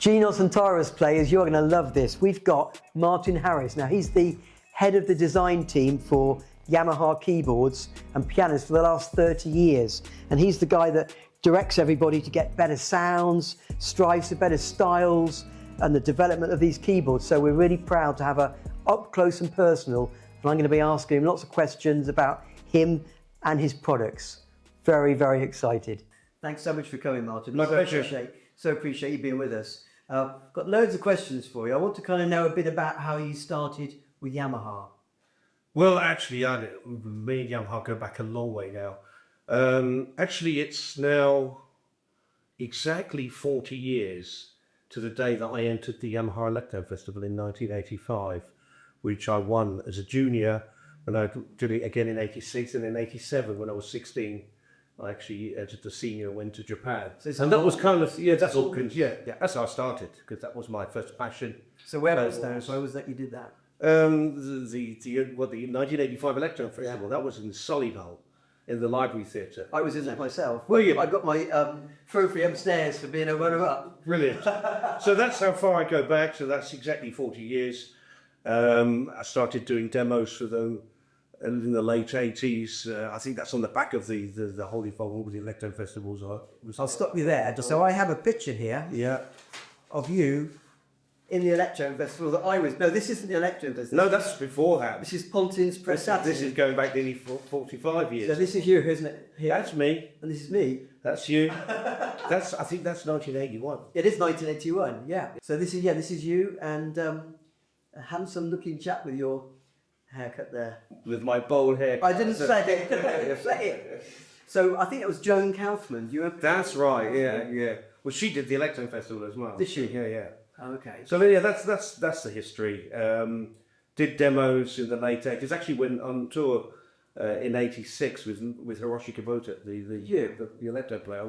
Genos and Tyrus players, you're going to love this. We've got Martin Harris. Now, he's the head of the design team for Yamaha keyboards and pianos for the last 30 years. And he's the guy that directs everybody to get better sounds, strives for better styles, and the development of these keyboards. So we're really proud to have a up close and personal. And I'm going to be asking him lots of questions about him and his products. Very, very excited. Thanks so much for coming, Martin. My pleasure. So appreciate you being with us. Got loads of questions for you. I want to kind of know a bit about how you started with Yamaha. Well, actually, me and Yamaha go back a long way now. Actually, it's now exactly 40 years to the day that I entered the Yamaha Electro Festival in 1985, which I won as a junior, and I did it again in 86, and in 87 when I was 16. I actually entered the senior and went to Japan. And that was kind of, that's all good. Yeah, that's how I started, because that was my first passion. So where was that? So where was that you did that? The 1985 Electro Festival, that was in Solihull, in the Library Theatre. I was in that myself. Were you? I got my trophy upstairs for being a runner-up. Brilliant. So that's how far I go back, so that's exactly 40 years. I started doing demos for them in the late 80s. I think that's on the back of the whole involvement with the Electro Festivals. I'll stop you there. So I have a picture here of you in the Electro Festival that I was. No, this isn't the Electro Festival. No, that's before that. This is Pontin's Pressati. This is going back nearly 45 years. So this is you, isn't it? Here. That's me. And this is me. That's you. I think that's 1981. It is 1981, yeah. So this is you and a handsome looking chap with your haircut there. With my bold hair. I didn't say it. Say it. So I think it was Joan Kaufman. Do you remember? That's right, yeah. Well, she did the Electro Festival as well. Did she? Yeah. Okay. So yeah, that's the history. Did demos in the late 80s. Actually went on tour in 86 with Hiroshi Kubota, the Electro player.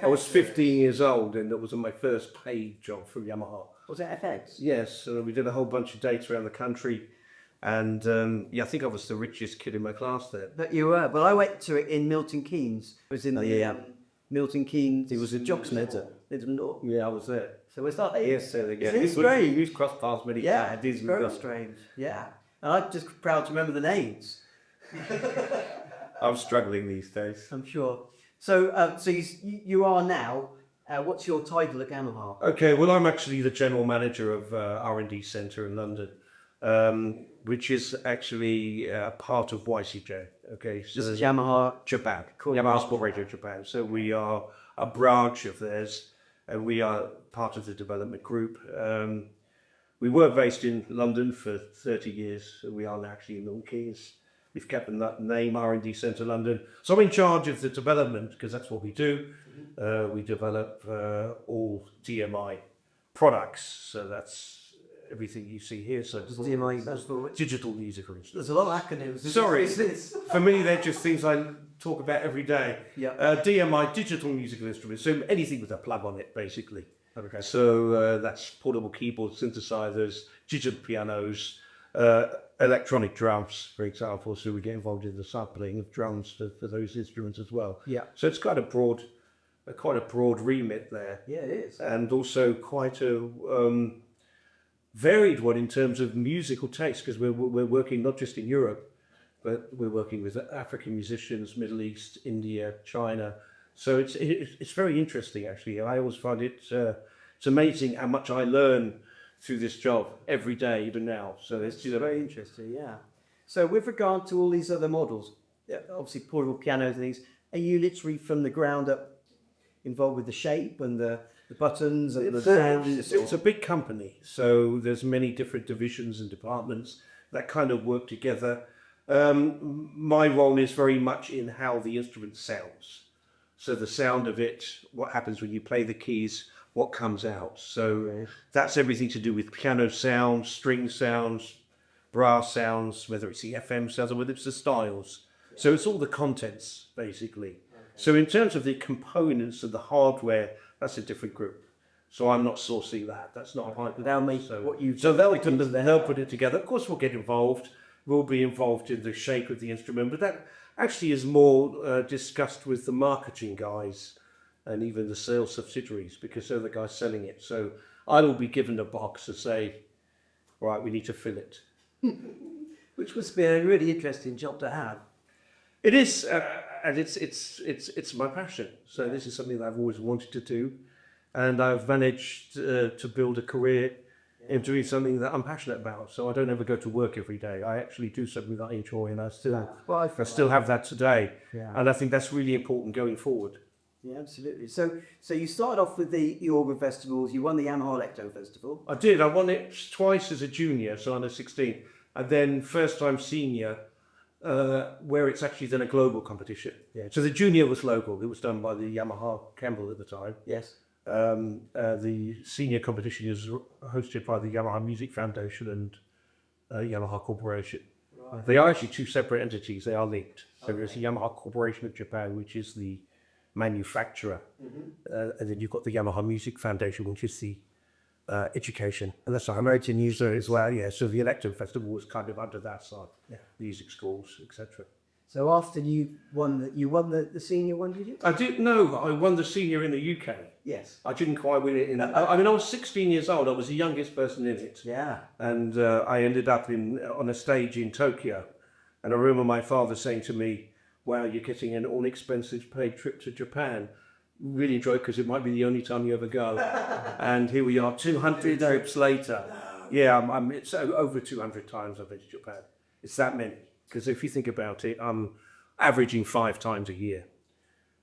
I was 15 years old, and it was my first paid job from Yamaha. Was it FX? Yes, so we did a whole bunch of dates around the country. And I think I was the richest kid in my class there. But you were. Well, I went to it in Milton Keynes. I was in the Milton Keynes. He was a jocksmith. Yeah, I was there. So was that it? Yes, so again. It's strange. We've crossed paths many times. It's very strange. Yeah. And I'm just proud to remember the names. I'm struggling these days. I'm sure. So you are now, what's your title at Yamaha? Okay, well, I'm actually the general manager of R&D Centre in London, which is actually part of YCJ. Okay, so this is Yamaha Japan, Yamaha Sport Radio Japan. So we are a branch of theirs, and we are part of the development group. We were based in London for 30 years, so we are now actually in Milton Keynes. We've kept that name, R&D Centre London. So I'm in charge of the development, because that's what we do. We develop all DMI products, so that's everything you see here. So DMI stands for digital musical instruments. There's a lot of acronyms. Sorry, for me they're just things I talk about every day. Yeah. DMI, digital musical instruments. So anything with a plug on it, basically. Okay. So that's portable keyboards, synthesizers, digital pianos, electronic drums, for example. So we get involved in the sampling of drums for those instruments as well. Yeah. So it's quite a broad remit there. Yeah, it is. And also quite a varied one in terms of musical taste, because we're working not just in Europe, but we're working with African musicians, Middle East, India, China. So it's very interesting, actually. I always find it's amazing how much I learn through this job every day, even now. So it's very interesting, yeah. So with regard to all these other models, obviously portable pianos and things, are you literally from the ground up involved with the shape and the buttons and the sounds? It's a big company, so there's many different divisions and departments that kind of work together. My role is very much in how the instrument sounds. So the sound of it, what happens when you play the keys, what comes out. So that's everything to do with piano sounds, string sounds, brass sounds, whether it's the FM sounds or whether it's the styles. So it's all the contents, basically. So in terms of the components of the hardware, that's a different group. So I'm not sourcing that. That's not my. They'll make what you. So they'll put it together. Of course, we'll get involved. We'll be involved in the shape of the instrument, but that actually is more discussed with the marketing guys and even the sales subsidiaries, because they're the guys selling it. So I will be given a box to say, right, we need to fill it. Which must be a really interesting job to have. It is, and it's my passion. So this is something that I've always wanted to do, and I've managed to build a career in doing something that I'm passionate about. So I don't ever go to work every day. I actually do something that I enjoy, and I still have that today. Yeah. And I think that's really important going forward. Yeah, absolutely. So you started off with the organ festivals. You won the Yamaha Electro Festival. I did. I won it twice as a junior, so under 16, and then first time senior, where it's actually done a global competition. Yeah. So the junior was local. It was done by the Yamaha Campbell at the time. Yes. The senior competition is hosted by the Yamaha Music Foundation and Yamaha Corporation. Right. They are actually two separate entities. They are linked. So there's the Yamaha Corporation of Japan, which is the manufacturer, and then you've got the Yamaha Music Foundation, which is the education, and that's our American user as well. Yeah, so the Electro Festival was kind of under that side, music schools, etc. So after you won the senior one, did you? I won the senior in the UK. Yes. I didn't quite win it I mean, I was 16 years old. I was the youngest person in it. Yeah. And I ended up on a stage in Tokyo, and I remember my father saying to me, "Wow, you're getting an all-expenses paid trip to Japan. Really enjoy it because it might be the only time you ever go." And here we are, 200 trips later. Yeah, it's over 200 times I've been to Japan. It's that many. Because if you think about it, I'm averaging 5 times a year.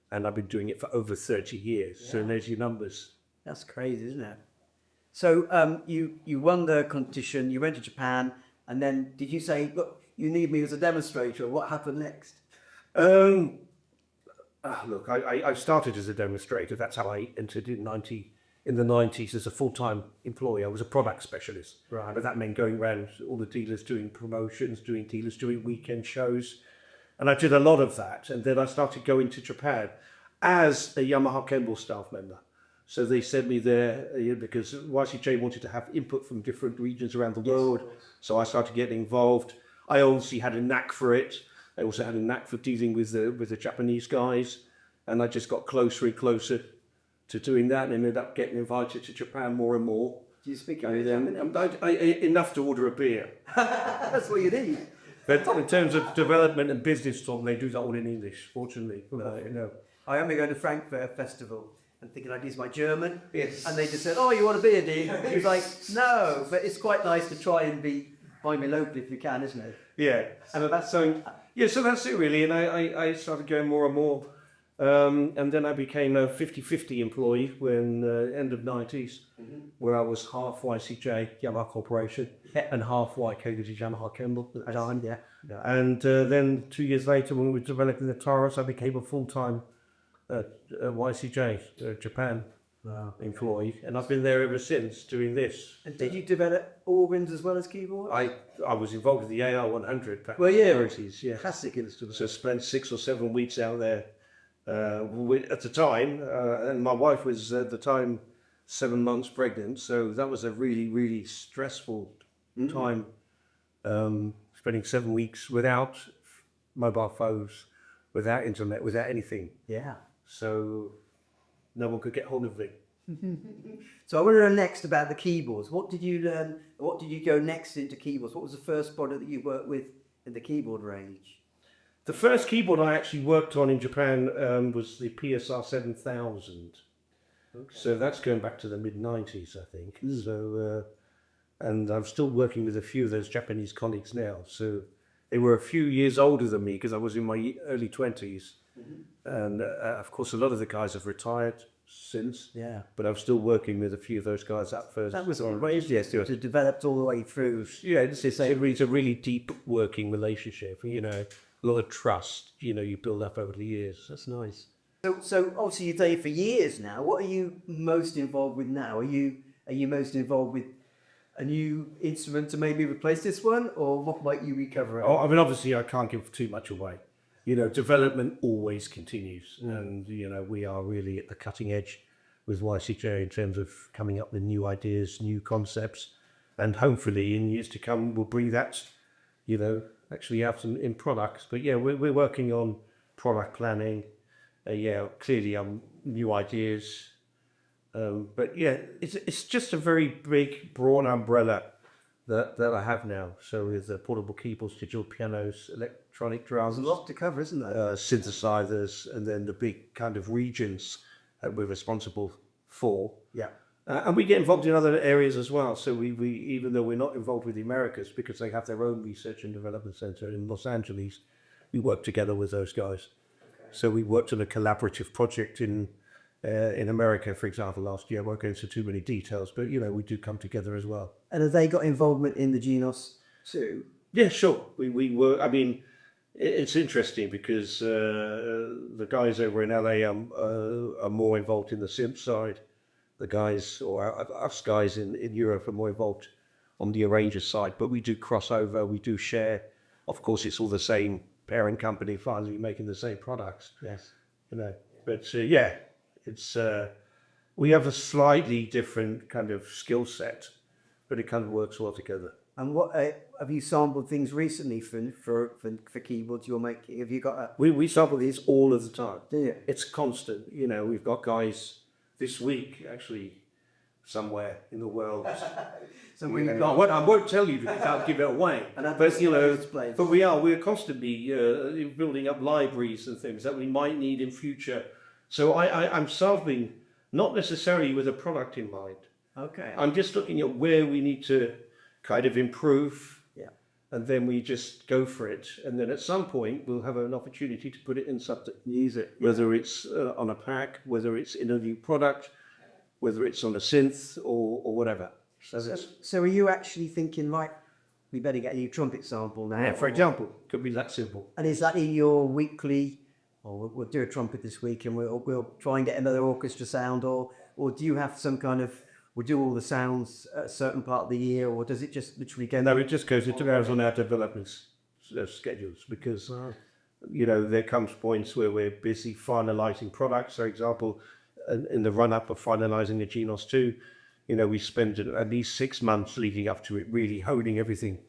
And I've been doing it for over 30 years. Yeah. So there's your numbers. That's crazy, isn't it? So you won the competition, you went to Japan, and then did you say, look, you need me as a demonstrator? What happened next? Look, I started as a demonstrator. That's how I entered in the 90s as a full-time employee. I was a product specialist. Right. But that meant going around all the dealers doing promotions, doing weekend shows. And I did a lot of that. And then I started going to Japan as a Yamaha Campbell staff member. So they sent me there because YCJ wanted to have input from different regions around the world. So I started getting involved. I obviously had a knack for it. I also had a knack for dealing with the Japanese guys, and I just got closer and closer to doing that, and ended up getting invited to Japan more and more. Do you speak Enough to order a beer. That's what you need. But in terms of development and business talk, they do that all in English, fortunately. I am going to Frankfurt Festival and thinking I'd use my German. Yes. And they just said, "Oh, you want a beer, do you?" He was like, "No," but it's quite nice to try and find me locally if you can, isn't it? Yeah. And that's so. Yeah, so that's it really, and I started going more and more, and then I became a 50-50 employee when end of 90s, where I was half YCJ, Yamaha Corporation, and half YK, Yamaha Campbell at the time. Yeah. And then 2 years later, when we were developing the Taurus, I became a full-time YCJ, Japan employee, and I've been there ever since doing this. And did you develop organs as well as keyboards? I was involved with the AR100. Well, yeah. Varieties, yeah. Classic instrument. So I spent 6 or 7 weeks out there at the time, and my wife was at the time 7 months pregnant, so that was a really, really stressful time, spending 7 weeks without mobile phones, without internet, without anything. Yeah. So no one could get hold of me. So I want to know next about the keyboards. What did you learn? What did you go next into keyboards? What was the first product that you worked with in the keyboard range? The first keyboard I actually worked on in Japan was the PSR 7000. Okay. So that's going back to the mid-90s, I think. So, and I'm still working with a few of those Japanese colleagues now. So they were a few years older than me because I was in my early 20s. And of course, a lot of the guys have retired since. Yeah. But I'm still working with a few of those guys at first. That was great, yes, to developed all the way through. Yeah, it's a really deep working relationship, a lot of trust, you build up over the years. That's nice. So obviously you've done it for years now. What are you most involved with now? Are you most involved with a new instrument to maybe replace this one, or what might you recover? Oh, I mean, obviously I can't give too much away. Development always continues, and we are really at the cutting edge with YCJ in terms of coming up with new ideas, new concepts, and hopefully in years to come we'll bring that, actually out in products. But yeah, we're working on product planning. Clearly I'm new ideas. But yeah, it's just a very big, broad umbrella that I have now. So with the portable keyboards, digital pianos, electronic drums, There's a lot to cover, isn't there? synthesizers, and then the big kind of regions that we're responsible for. Yeah. And we get involved in other areas as well. So we even though we're not involved with the Americas because they have their own research and development center in Los Angeles, we work together with those guys. Okay. So we worked on a collaborative project in America, for example, last year. I won't go into too many details, but you know, we do come together as well. And have they got involvement in the Genos too? Yeah, sure. We were. I mean, it's interesting because the guys over in LA are more involved in the synth side. The guys, or us guys in Europe, are more involved on the arranger side. But we do crossover. We do share. Of course, it's all the same parent company, finally making the same products. Yes. You know. But yeah, it's we have a slightly different kind of skill set, but it kind of works well together. And what have you sampled things recently for keyboards you're making? Have you got a? We sample these all of the time. Do you? It's constant. You know, we've got guys this week actually somewhere in the world. I won't tell you because I'll give it away. But you know, but we're constantly building up libraries and things that we might need in future. So I'm sampling not necessarily with a product in mind. Okay. I'm just looking at where we need to kind of improve. Yeah. And then we just go for it. And then at some point, we'll have an opportunity to put it in something. Use it. Whether it's on a pack, whether it's in a new product, whether it's on a synth or whatever. So are you actually thinking, like, we better get a new trumpet sample now? Yeah, for example, could be that simple. And is that in your weekly, or we'll do a trumpet this week and we'll try and get another orchestra sound, or do you have some kind of, we'll do all the sounds at a certain part of the year, or does it just literally go? No, it just goes into ours on our development schedules because, you know, there comes points where we're busy finalizing products. For example, in the run-up of finalizing the Genos 2, you know, we spend at least 6 months leading up to it, really honing everything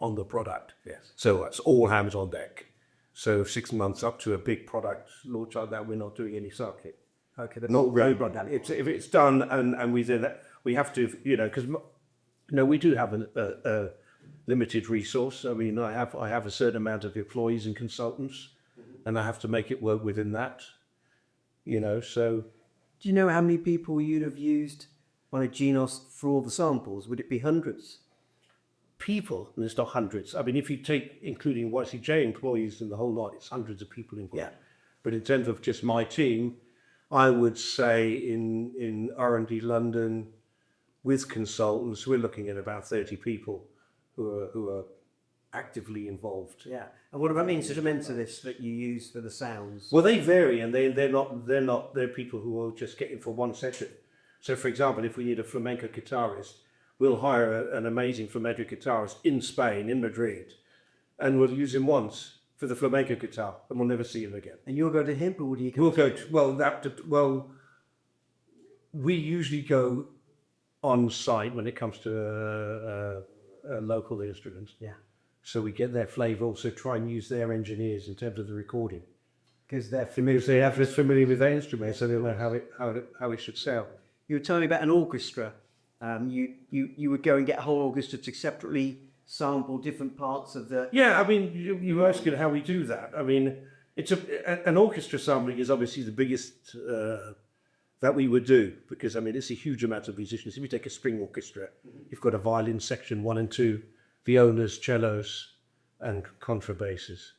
on the product. Yes. So it's all hands on deck. So 6 months up to a big product launch like that, we're not doing any circuit. Okay, that's Not really. If it's done and we have to, you know, because, you know, we do have a limited resource. I mean, I have a certain amount of employees and consultants, and I have to make it work within that, you know, so. Do you know how many people you'd have used on a Genos for all the samples? Would it be hundreds? People, and it's not hundreds. I mean, if you take, including YCJ employees and the whole lot, it's hundreds of people involved. Yeah. But in terms of just my team, I would say in R&D London, with consultants, we're looking at about 30 people who are actively involved. Yeah. And what about the instrumentalists that you use for the sounds? Well, they vary, and they're people who will just get in for one session. So, for example, if we need a flamenco guitarist, we'll hire an amazing flamenco guitarist in Spain, in Madrid, and we'll use him once for the flamenco guitar, and we'll never see him again. And you'll go to him, or do you? We'll go to, we usually go on site when it comes to local instruments. Yeah. So we get their flavour, also try and use their engineers in terms of the recording. Because they're familiar with their instrument, so they'll know how it should sound. You were telling me about an orchestra. You would go and get a whole orchestra to separately sample different parts of the. Yeah, I mean, you were asking how we do that. I mean, it's an orchestra sampling is obviously the biggest that we would do because I mean it's a huge amount of musicians. If you take a string orchestra, you've got a violin section 1 and 2, violas, cellos, and contrabasses.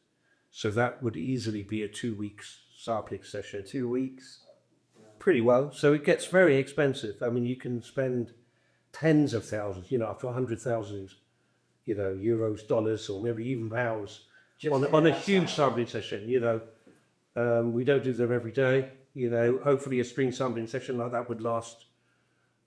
So that would easily be a 2 weeks sampling session. 2 weeks. Pretty well. So it gets very expensive. I mean, you can spend tens of thousands, you know, up to 100,000, you know, euros, dollars, or maybe even pounds on a huge sampling session, you know. We don't do them every day, you know. Hopefully a string sampling session like that would last,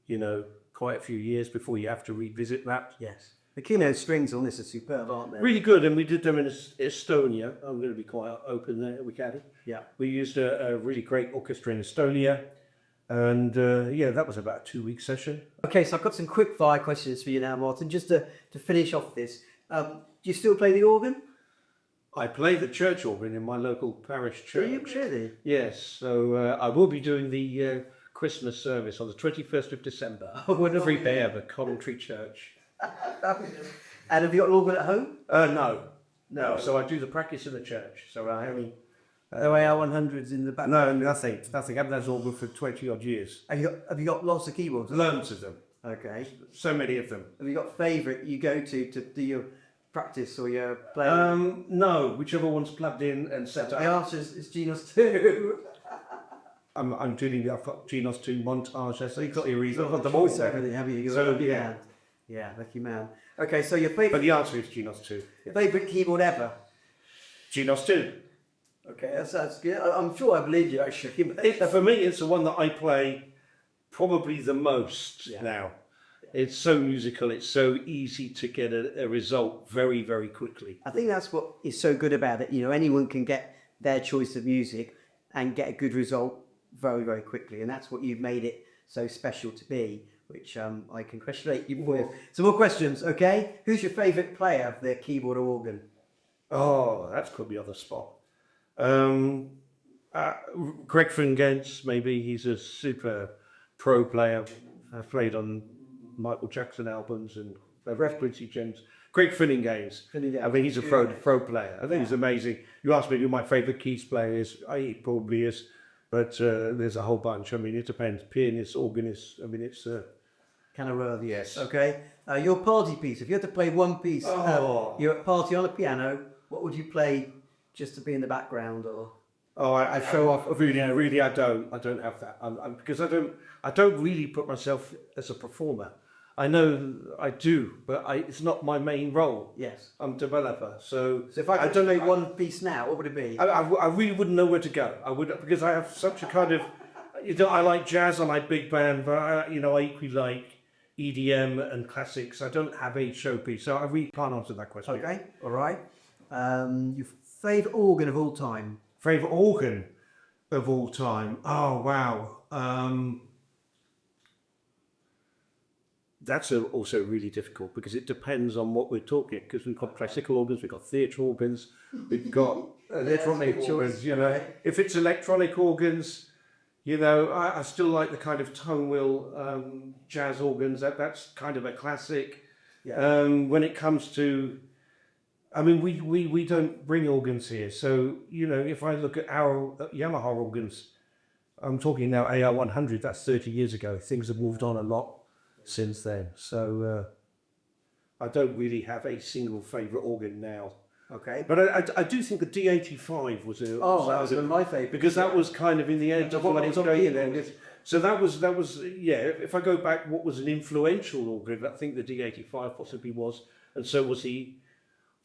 you know, quite a few years before you have to revisit that. Yes. The Kino strings on this are superb, aren't they? Really good, and we did them in Estonia. I'm going to be quite open there, we can. Yeah. We used a really great orchestra in Estonia, and yeah, that was about a 2 week session. Okay, so I've got some quick fire questions for you now, Martin, just to finish off this. Do you still play the organ? I play the church organ in my local parish Are church. you really? Yes, so I will be doing the Christmas service on the 21st of December. Oh, wonderful. 3 p.m. at Coventry Church. And have you got an organ at home? No. So I do the practice in the church. So I haven't. No AR100s in the back. No, nothing. I haven't had an organ for 20 odd years. Have you got lots of keyboards? Loads of them. Okay. So many of them. Have you got favourite you go to do your practice or your playing? No, whichever one's plugged in and set My up. answer is Genos 2. I've got Genos 2 montage. So you've got your reason. I've got them Oh, all. everything, have you? You're So, a lucky yeah. man. Yeah, lucky man. Okay, so your But the answer is Genos 2. favourite keyboard ever? Genos 2. Okay, that's good. I'm sure I believe you actually. For me, it's the one that I play probably the most now. It's so musical. It's so easy to get a result very, very quickly. I think that's what is so good about it. You know, anyone can get their choice of music and get a good result very, very quickly. And that's what you've made it so special to be, which I congratulate you with. Some more questions, okay? Who's your favourite player of the keyboard or organ? Oh, that's put me on the spot. Greg Fringance, maybe. He's a super pro player. I've played on Michael Jackson albums and Quincy Jones. Greg Fringance. I mean, he's a pro player. I think he's amazing. You asked me who my favourite keys player is. He probably is. But there's a whole bunch. I mean, it depends. Pianists, organists. I mean, it's... Kind of rather, yes. Okay. Your party piece. If you had to play one piece, you're at a party on a piano, what would you play just to be in the background or? Oh, I show off. Really, I don't have that. Because I don't really put myself as a performer. I know I do, but it's not my main role. Yes. I'm a developer, so if I could donate one piece now, what would it be? I really wouldn't know where to go. I would, because I have such a kind of, I like jazz, I like big band, but I equally like EDM and classics. I don't have a showpiece, so I really can't answer that question. Okay, all right. Your favourite organ of all time? Favourite organ of all time? Oh, wow. That's also really difficult because it depends on what we're talking. Because we've got classical organs, we've got theatre organs, we've got electronic organs. If it's electronic organs, I still like the kind of tone wheel jazz organs. That's kind of a classic. Yeah. When it comes to, I mean, we don't bring organs here. So if I look at our Yamaha organs, I'm talking now AR100. That's 30 years ago. Things have moved on a lot since then, so I don't really have a single favourite organ now. Okay, but I do think the D85 was that was one of my favourites because that was kind of in the end of what it's going. So that was If I go back, what was an influential organ? I think the D85 possibly was, and so was the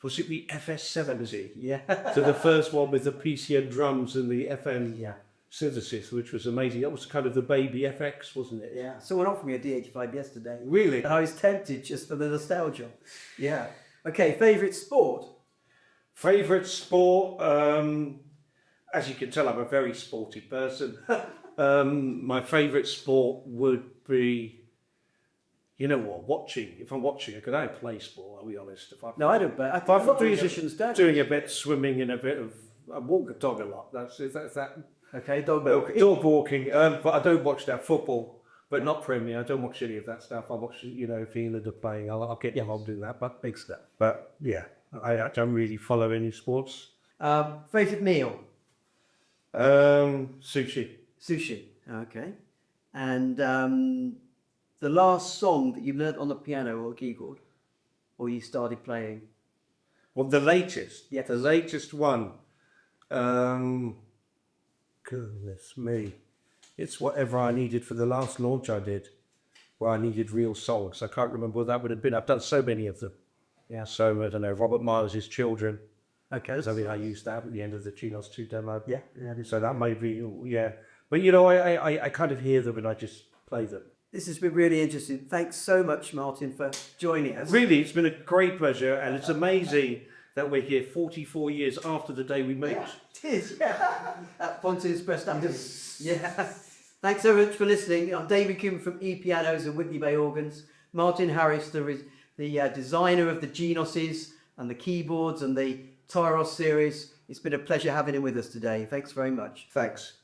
FS70. Yeah. So the first one with the PCM drums and the FM synthesis, which was amazing. That was kind of the baby FX, wasn't it? Yeah. Someone offered me a D85 yesterday. Really? And I was tempted just for the nostalgia. Yeah. Okay, favourite sport? Favourite sport? As you can tell, I'm a very sporty person. My favourite sport would be, watching. If I'm watching, I could play sport, I'll be honest. I don't, but I thought musicians don't. Doing a bit of swimming and a bit of, I walk the dog a lot. That's that. Okay, dog walking. Dog walking, but I don't watch that football, but not Premier. I don't watch any of that stuff. I watch, if England are playing, I'll get involved in that, but big stuff. But yeah, I don't really follow any sports. Favourite meal? Sushi. Sushi, okay. And the last song that you learnt on the piano or keyboard, or you started playing? Well, the latest. Yes. The latest one. Goodness me. It's whatever I needed for the last launch I did, where I needed real songs. I can't remember what that would have been. I've done so many of them. Yeah. So, I don't know, Robert Miles' Children. Okay. So, I used that at the end of the Genos 2 demo. Yeah. So that may be, But, I kind of hear them and I just play them. This has been really interesting. Thanks so much, Martin, for joining us. Really, it's been a great pleasure, and it's amazing that we're here 44 years after the day we met. Yeah, it is, At Pontin's Press Standard. Yeah. Thanks so much for listening. I'm David Kim from ePianos and Whitney Bay Organs. Martin Harris, the designer of the Genoses and the keyboards and the Tyros series. It's been a pleasure having him with us today. Thanks very much. Thanks.